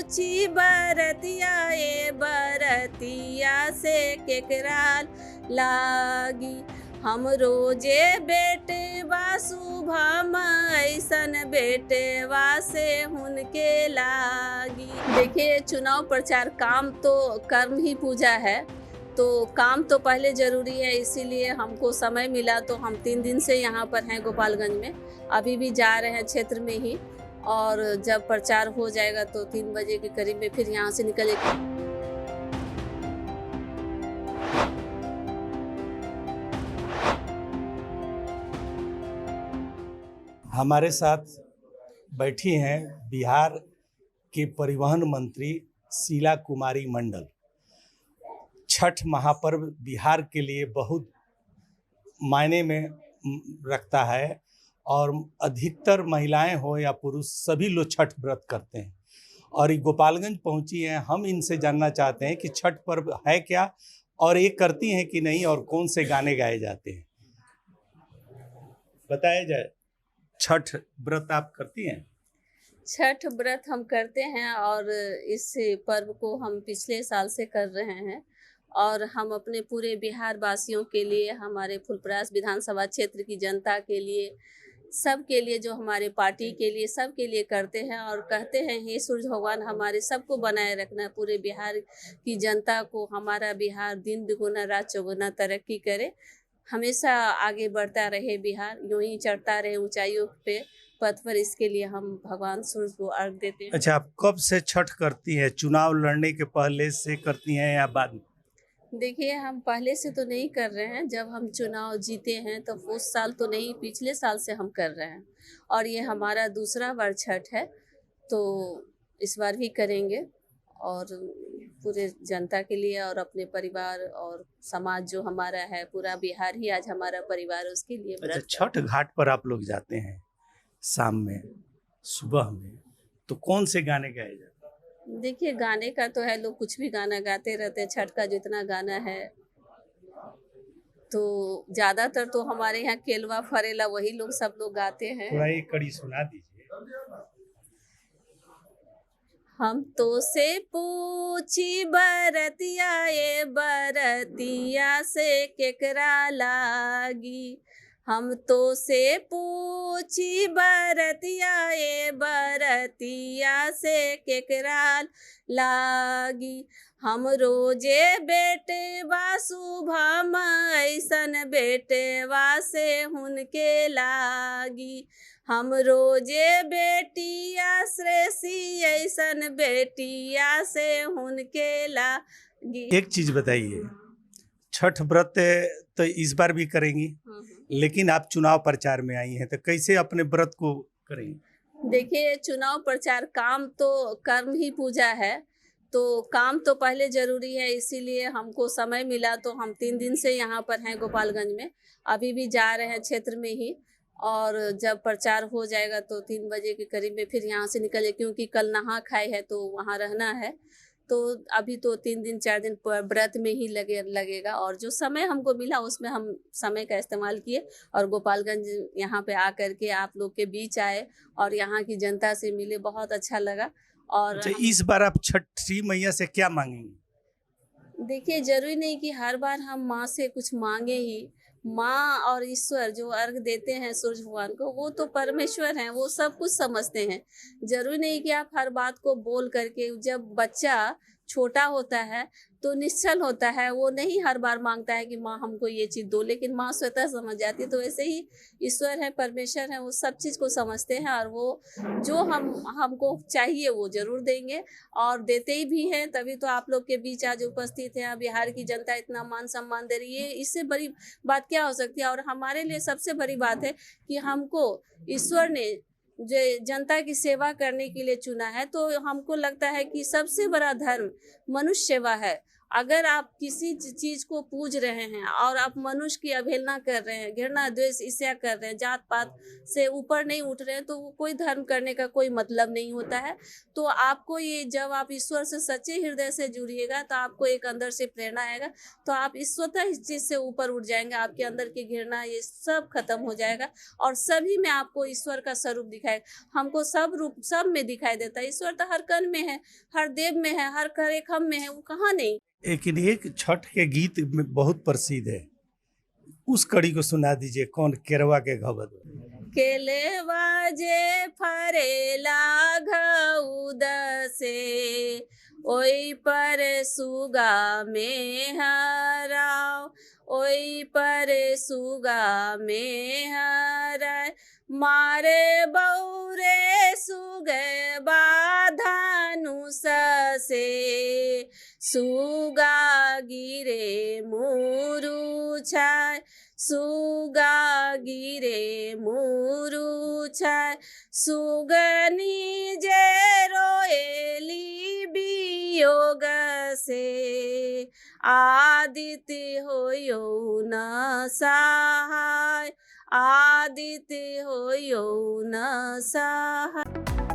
पूछी बरतिया ए बरतिया से केकरा लागी। हम रोजे बेटवा शुभम ऐसन बेटवा से हुनके लागी। देखिए, चुनाव प्रचार काम तो कर्म ही पूजा है, तो काम तो पहले ज़रूरी है। इसीलिए हमको समय मिला तो हम 3 दिन से यहाँ पर हैं गोपालगंज में। अभी भी जा रहे हैं क्षेत्र में ही, और जब प्रचार हो जाएगा तो 3 बजे के करीब में फिर यहाँ से निकलेंगे। हमारे साथ बैठी हैं बिहार के परिवहन मंत्री शीला कुमारी मंडल। छठ महापर्व बिहार के लिए बहुत मायने में रखता है, और अधिकतर महिलाएं हो या पुरुष सभी लोग छठ व्रत करते हैं, और ये गोपालगंज पहुंची हैं। हम इनसे जानना चाहते हैं कि छठ पर्व है क्या, और ये करती हैं कि नहीं, और कौन से गाने गाए जाते हैं, बताया जाए। छठ व्रत आप करती हैं? छठ व्रत हम करते हैं, और इस पर्व को हम पिछले साल से कर रहे हैं, और हम अपने पूरे बिहार वासियों के लिए, हमारे फुलपरास विधानसभा क्षेत्र की जनता के लिए, सब के लिए, जो हमारे पार्टी के लिए, सब के लिए करते हैं। और कहते हैं, हे सूरज भगवान हमारे सबको बनाए रखना, पूरे बिहार की जनता को, हमारा बिहार दिन दुगुना रात चौगुना तरक्की करे, हमेशा आगे बढ़ता रहे बिहार, यूं ही चढ़ता रहे ऊंचाइयों पे पथ पर। इसके लिए हम भगवान सूरज को अर्घ देते हैं। अच्छा, आप कब से छठ करती हैं? चुनाव लड़ने के पहले से करती हैं या बाद में? देखिए, हम पहले से तो नहीं कर रहे हैं। जब हम चुनाव जीते हैं तो उस साल तो नहीं, पिछले साल से हम कर रहे हैं, और ये हमारा दूसरा बार छठ है, तो इस बार भी करेंगे, और पूरे जनता के लिए और अपने परिवार और समाज जो हमारा है, पूरा बिहार ही आज हमारा परिवार, उसके लिए। अच्छा, छठ घाट पर आप लोग जाते हैं शाम में, सुबह में, तो कौन से गाने गाए जाते हैं? देखिए, गाने का तो है, लोग कुछ भी गाना गाते रहते हैं। छठ का जितना गाना है, तो ज़्यादातर तो हमारे यहाँ केलवा फरेला वही लोग सब लोग गाते हैं। थोड़ा एक कड़ी सुना दीजिए। हम तो से पूछी बरतिया ए बरतिया से केकरा लागी। हम तो से पूछी बरतिया ए बरतिया से केकरा लागी। हम रोजे बेटवा शुभम ऐसन बेटवा से हुनके लागी। हम रोजे बेटिया श्रेषी ऐसन बेटिया से हुनके लागी। एक चीज बताइए, छठ व्रत तो इस बार भी करेंगी, लेकिन आप चुनाव प्रचार में आई हैं, तो कैसे अपने व्रत को करेंगी? देखिए, चुनाव प्रचार काम तो कर्म ही पूजा है, तो काम तो पहले ज़रूरी है। इसीलिए हमको समय मिला तो हम 3 दिन से यहाँ पर हैं गोपालगंज में। अभी भी जा रहे हैं क्षेत्र में ही, और जब प्रचार हो जाएगा तो 3 बजे के करीब में फिर यहाँ से निकले, क्योंकि कल नहा खाए है तो वहाँ रहना है। तो अभी तो 3 दिन 4 दिन व्रत में ही लगेगा, और जो समय हमको मिला उसमें हम समय का इस्तेमाल किए, और गोपालगंज यहाँ पे आकर के आप लोग के बीच आए और यहाँ की जनता से मिले, बहुत अच्छा लगा। और अच्छा, इस बार आप छठी मैया से क्या मांगेंगी? देखिए, जरूरी नहीं कि हर बार हम माँ से कुछ मांगे ही। माँ और ईश्वर जो अर्घ देते हैं सूरज भगवान को, वो तो परमेश्वर हैं, वो सब कुछ समझते हैं। जरूरी नहीं कि आप हर बात को बोल करके, जब बच्चा छोटा होता है तो निश्चल होता है, वो नहीं हर बार मांगता है कि माँ हमको ये चीज़ दो, लेकिन माँ स्वतः समझ जाती है। तो वैसे ही ईश्वर है, परमेश्वर है, वो सब चीज़ को समझते हैं, और वो जो हमको चाहिए वो जरूर देंगे, और देते ही भी हैं। तभी तो आप लोग के बीच आज उपस्थित हैं, बिहार की जनता इतना मान सम्मान दे रही है। इससे बड़ी बात क्या हो सकती है? और हमारे लिए सबसे बड़ी बात है कि हमको ईश्वर ने जो जनता की सेवा करने के लिए चुना है, तो हमको लगता है कि सबसे बड़ा धर्म मनुष्य सेवा है। अगर आप किसी चीज को पूज रहे हैं और आप मनुष्य की अवहेलना कर रहे हैं, घृणा द्वेष ईर्ष्या कर रहे हैं, जात पात से ऊपर नहीं उठ रहे हैं, तो वो कोई धर्म करने का कोई मतलब नहीं होता है। तो आपको ये, जब आप ईश्वर से सच्चे हृदय से जुड़िएगा तो आपको एक अंदर से प्रेरणा आएगा, तो आप इस स्वतः इस चीज से ऊपर उठ जाएंगे। आपके अंदर की घृणा ये सब खत्म हो जाएगा और सभी में आपको ईश्वर का स्वरूप दिखाएगा। हमको सब रूप सब में दिखाई देता है। ईश्वर तो हर कण में है, हर देव में है, हर एक हम में है, वो कहाँ नहीं। लेकिन एक छठ के गीत में बहुत प्रसिद्ध है, उस कड़ी को सुना दीजिए। कौन? केरवा के घबद केलेवा जे फरेला घउद से, ओई पर सुगा में हराओ, ओई पर सुगा में हराय, मारे बौरे सुगे बाधनुष से, सुगा गिरे मुरुछाय, सुगा गिरे मुरुछाय, सुगनी जे रोएली वियोग से, आदित्य होयो न सहाय, आदित्य होयो न सहाय।